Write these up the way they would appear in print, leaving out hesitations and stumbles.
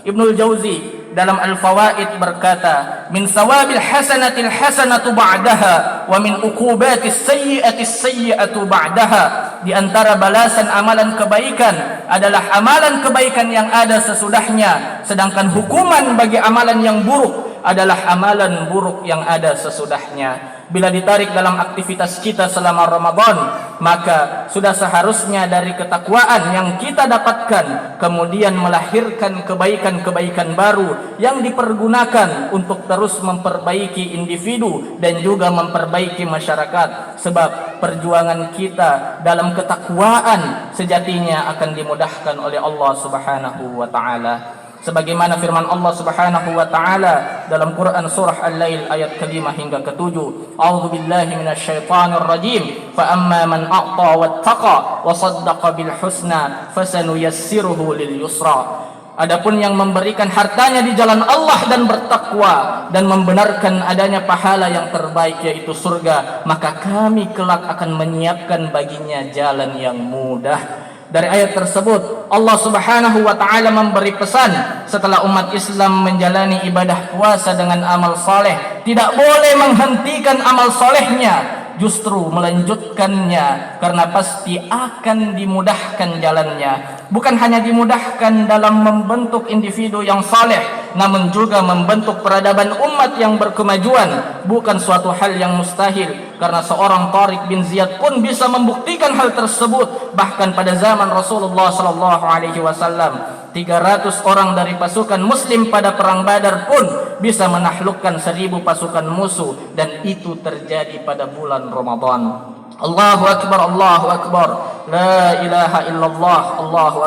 Ibnul Jauzi dalam Al-Fawaid berkata, min sawabil hasanatil hasanatu ba'daha wa min uqubatis sayyi'atis sayyi'atu ba'daha. Di antara balasan amalan kebaikan adalah amalan kebaikan yang ada sesudahnya, sedangkan hukuman bagi amalan yang buruk adalah amalan buruk yang ada sesudahnya. Bila ditarik dalam aktivitas kita selama Ramadan, maka sudah seharusnya dari ketakwaan yang kita dapatkan kemudian melahirkan kebaikan-kebaikan baru yang dipergunakan untuk terus memperbaiki individu dan juga memperbaiki masyarakat. Sebab perjuangan kita dalam ketakwaan sejatinya akan dimudahkan oleh Allah Subhanahu wa taala. Sebagaimana firman Allah Subhanahu wa taala dalam Quran surah Al-Lail ayat ke-5 hingga ke-7, A'udzu billahi minasyaitonir rajim, fa amma man a'ta wattaqa wa saddaqa bil husna fasanuyassiruhu lil yusra. Adapun yang memberikan hartanya di jalan Allah dan bertakwa dan membenarkan adanya pahala yang terbaik yaitu surga, maka kami kelak akan menyiapkan baginya jalan yang mudah. Dari ayat tersebut Allah Subhanahu wa taala memberi pesan, setelah umat Islam menjalani ibadah puasa dengan amal soleh, tidak boleh menghentikan amal solehnya, justru melanjutkannya, karena pasti akan dimudahkan jalannya. Bukan hanya dimudahkan dalam membentuk individu yang saleh, namun juga membentuk peradaban umat yang berkemajuan. Bukan suatu hal yang mustahil, karena seorang Tariq bin Ziyad pun bisa membuktikan hal tersebut. Bahkan pada zaman Rasulullah SAW, 300 orang dari pasukan muslim pada perang Badar pun bisa menaklukkan 1000 pasukan musuh, dan itu terjadi pada bulan Ramadan. Allahu Akbar, Allahu Akbar, la ilaha illallah, Allahu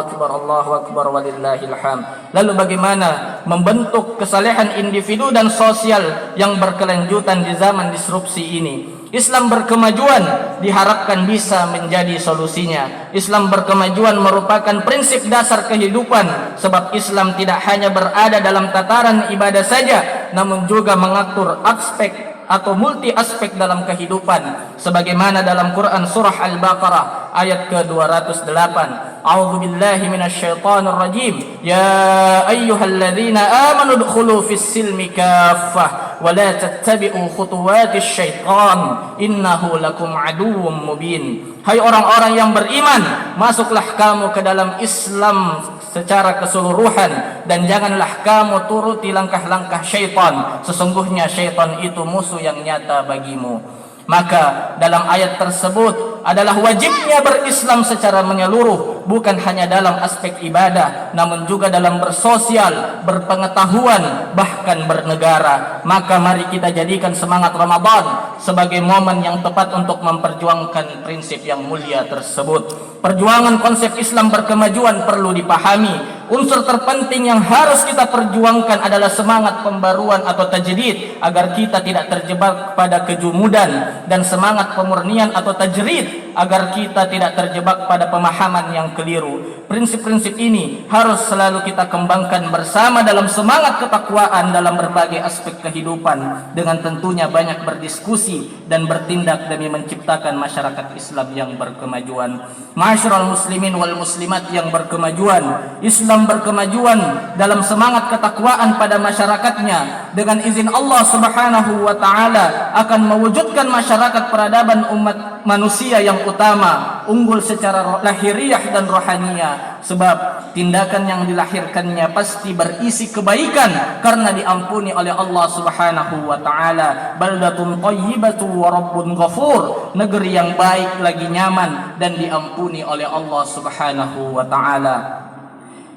Akbar, walillahil hamd. Lalu bagaimana membentuk kesalehan individu dan sosial yang berkelanjutan di zaman disrupsi ini? Islam berkemajuan diharapkan bisa menjadi solusinya. Islam berkemajuan merupakan prinsip dasar kehidupan, sebab Islam tidak hanya berada dalam tataran ibadah saja, namun juga mengatur aspek atau multi aspek dalam kehidupan, sebagaimana dalam Quran surah Al-Baqarah ayat ke-208, A'udzu billahi minasyaitonir rajim, ya ayyuhalladzina amanu udkhulu fis silmi kaffah wa la tattabi'u khutuwatisy syaitan innahu lakum aduwwum mubin. Hai orang-orang yang beriman, masuklah kamu ke dalam Islam secara keseluruhan dan janganlah kamu turuti langkah-langkah syaitan. Sesungguhnya syaitan itu musuh yang nyata bagimu. Maka dalam ayat tersebut adalah wajibnya berislam secara menyeluruh, bukan hanya dalam aspek ibadah, namun juga dalam bersosial, berpengetahuan, bahkan bernegara. Maka mari kita jadikan semangat Ramadan sebagai momen yang tepat untuk memperjuangkan prinsip yang mulia tersebut. Perjuangan konsep Islam berkemajuan perlu dipahami. Unsur terpenting yang harus kita perjuangkan adalah semangat pembaruan atau tajdid, agar kita tidak terjebak pada kejumudan, dan semangat pemurnian atau tajrid, agar kita tidak terjebak pada pemahaman yang keliru. Prinsip-prinsip ini harus selalu kita kembangkan bersama dalam semangat ketakwaan dalam berbagai aspek kehidupan, dengan tentunya banyak berdiskusi dan bertindak demi menciptakan masyarakat Islam yang berkemajuan. Ma'asyiral muslimin wal muslimat yang berkemajuan, Islam berkemajuan dalam semangat ketakwaan pada masyarakatnya. Dengan izin Allah Subhanahu wa taala akan mewujudkan masyarakat peradaban umat manusia yang utama, unggul secara lahiriah dan rohaniyah. Sebab tindakan yang dilahirkannya pasti berisi kebaikan karena diampuni oleh Allah Subhanahu wa taala. Baldatun thayyibatu wa rabbun ghafur, negeri yang baik lagi nyaman dan diampuni oleh Allah Subhanahu wa taala.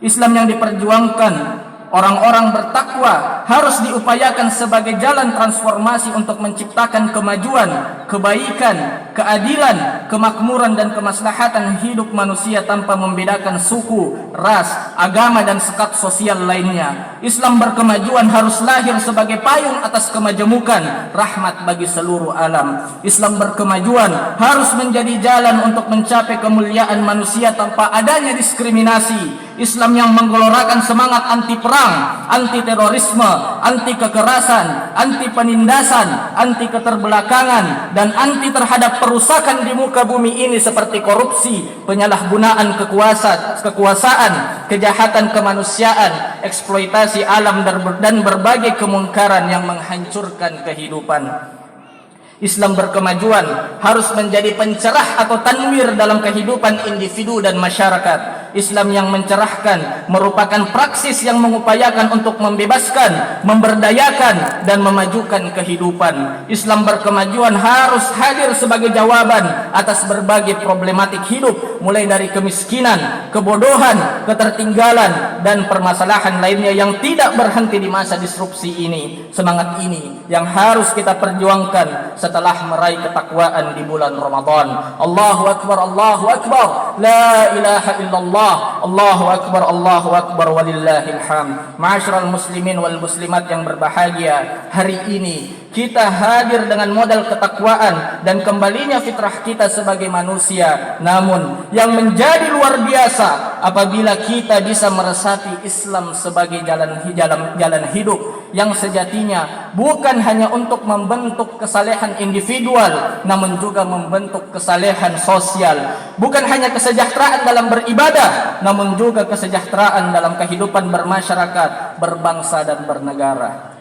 Islam yang diperjuangkan orang-orang bertakwa harus diupayakan sebagai jalan transformasi untuk menciptakan kemajuan, kebaikan, keadilan, kemakmuran dan kemaslahatan hidup manusia tanpa membedakan suku, ras, agama dan sekat sosial lainnya. Islam berkemajuan harus lahir sebagai payung atas kemajemukan, rahmat bagi seluruh alam. Islam berkemajuan harus menjadi jalan untuk mencapai kemuliaan manusia tanpa adanya diskriminasi, Islam yang menggelorakan semangat anti perang, anti terorisme, anti kekerasan, anti penindasan, anti keterbelakangan, dan anti terhadap perusakan di muka bumi ini seperti korupsi, penyalahgunaan kekuasaan, kejahatan kemanusiaan, eksploitasi alam dan berbagai kemungkaran yang menghancurkan kehidupan. Islam berkemajuan harus menjadi pencerah atau tanwir dalam kehidupan individu dan masyarakat. Islam yang mencerahkan merupakan praksis yang mengupayakan untuk membebaskan, memberdayakan, dan memajukan kehidupan. Islam berkemajuan harus hadir sebagai jawaban atas berbagai problematik hidup, mulai dari kemiskinan, kebodohan, ketertinggalan, dan permasalahan lainnya yang tidak berhenti di masa disrupsi ini. Semangat ini yang harus kita perjuangkan setelah meraih ketakwaan di bulan Ramadan. Allahu Akbar, Allahu Akbar, la ilaha illallah, Allahu Akbar, walillahil hamd. Ma'asyiral muslimin wal muslimat yang berbahagia, hari ini kita hadir dengan modal ketakwaan dan kembalinya fitrah kita sebagai manusia. Namun yang menjadi luar biasa apabila kita bisa meresapi Islam sebagai jalan hidup yang sejatinya bukan hanya untuk membentuk kesalehan individual, namun juga membentuk kesalehan sosial. Bukan hanya kesejahteraan dalam beribadah, namun juga kesejahteraan dalam kehidupan bermasyarakat, berbangsa, dan bernegara.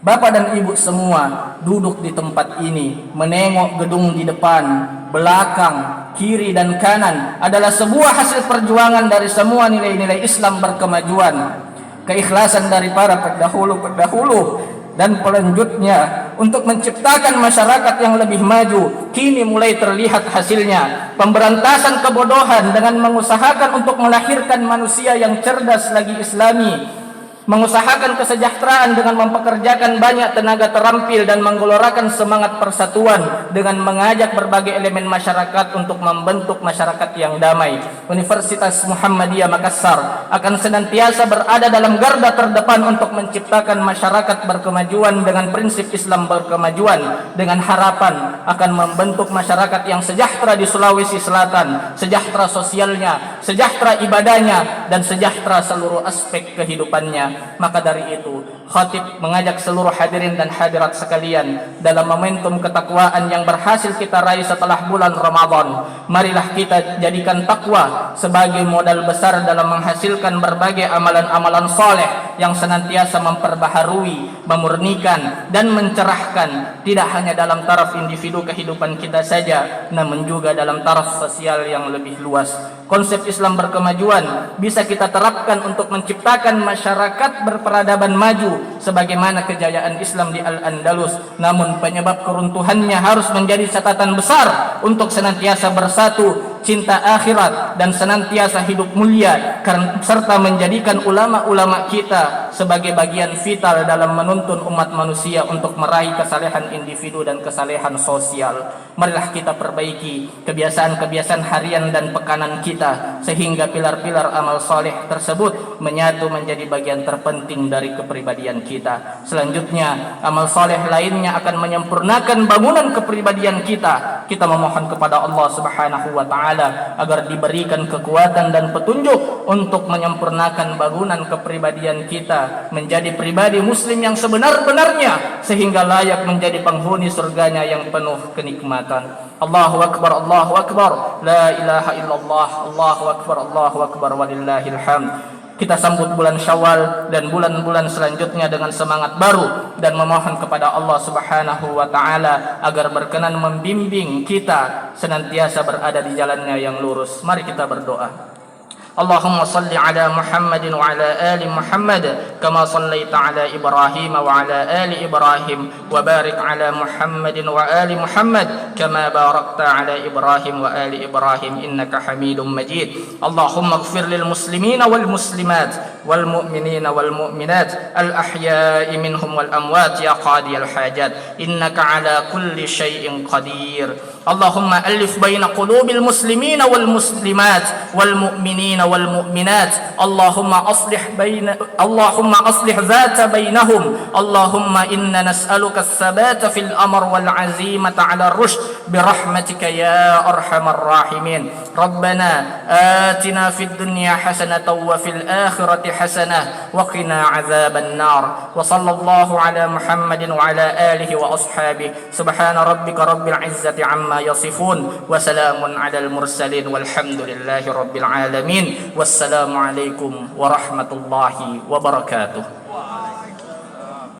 Bapak dan Ibu semua duduk di tempat ini, menengok gedung di depan, belakang, kiri dan kanan adalah sebuah hasil perjuangan dari semua nilai-nilai Islam berkemajuan. Keikhlasan dari para pendahulu dan pelanjutnya untuk menciptakan masyarakat yang lebih maju kini mulai terlihat hasilnya. Pemberantasan kebodohan dengan mengusahakan untuk melahirkan manusia yang cerdas lagi Islami, mengusahakan kesejahteraan dengan mempekerjakan banyak tenaga terampil dan menggelorakan semangat persatuan dengan mengajak berbagai elemen masyarakat untuk membentuk masyarakat yang damai. Universitas Muhammadiyah Makassar akan senantiasa berada dalam garda terdepan untuk menciptakan masyarakat berkemajuan dengan prinsip Islam berkemajuan, dengan harapan akan membentuk masyarakat yang sejahtera di Sulawesi Selatan, sejahtera sosialnya, sejahtera ibadahnya, dan sejahtera seluruh aspek kehidupannya. Maka dari itu, khatib mengajak seluruh hadirin dan hadirat sekalian dalam momentum ketakwaan yang berhasil kita raih setelah bulan Ramadan. Marilah kita jadikan takwa sebagai modal besar dalam menghasilkan berbagai amalan-amalan soleh yang senantiasa memperbaharui, memurnikan, dan mencerahkan tidak hanya dalam taraf individu kehidupan kita saja, namun juga dalam taraf sosial yang lebih luas. Konsep Islam berkemajuan bisa kita terapkan untuk menciptakan masyarakat berperadaban maju sebagaimana kejayaan Islam di Al-Andalus. Namun penyebab keruntuhannya harus menjadi catatan besar untuk senantiasa bersatu, cinta akhirat, dan senantiasa hidup mulia, serta menjadikan ulama-ulama kita sebagai bagian vital dalam menuntun umat manusia untuk meraih kesalehan individu dan kesalehan sosial. Marilah kita perbaiki kebiasaan-kebiasaan harian dan pekanan kita sehingga pilar-pilar amal soleh tersebut menyatu menjadi bagian terpenting dari kepribadian kita. Selanjutnya, amal soleh lainnya akan menyempurnakan bangunan kepribadian kita. Kita memohon kepada Allah Subhanahu wa Ta'ala agar diberikan kekuatan dan petunjuk untuk menyempurnakan bangunan kepribadian kita menjadi pribadi muslim yang sebenar-benarnya sehingga layak menjadi penghuni surganya yang penuh kenikmatan. Allahu Akbar, Allahu Akbar, la ilaha illallah, Allahu Akbar, walillahil hamd. Kita sambut bulan Syawal dan bulan-bulan selanjutnya dengan semangat baru dan memohon kepada Allah Subhanahu wa Ta'ala agar berkenan membimbing kita senantiasa berada di jalannya yang lurus. Mari kita berdoa. Allahumma salli ala Muhammadin wa ala ali Muhammad kama sallaita ala Ibrahim wa ala ali Ibrahim wa barik ala Muhammadin wa ali Muhammad kama barakta ala Ibrahim wa ali Ibrahim innaka Hamidum Majid. Allahumma ighfir lil muslimina wal muslimat wal mu'minina wal mu'minat al ahya'i minhum wal amwat ya qadiyal hajat innaka ala kulli syai'in qadir. Allahumma alif baina qulubil muslimina wal muslimat wal mu'minina wal mu'minat. Allahumma aslih zata bainahum. Allahumma inna nas'aluka as-sabata fil amr wal azimata ala ar-rushd برحمتك يا أرحم الراحمين. ربنا آتنا في الدنيا حسنة وفي الآخرة حسنة وقنا عذاب النار. وصلى الله على محمد وعلى آله وأصحابه. سبحان ربك رب العزة عما يصفون وسلام على المرسلين والحمد لله رب العالمين. والسلام عليكم ورحمة الله وبركاته.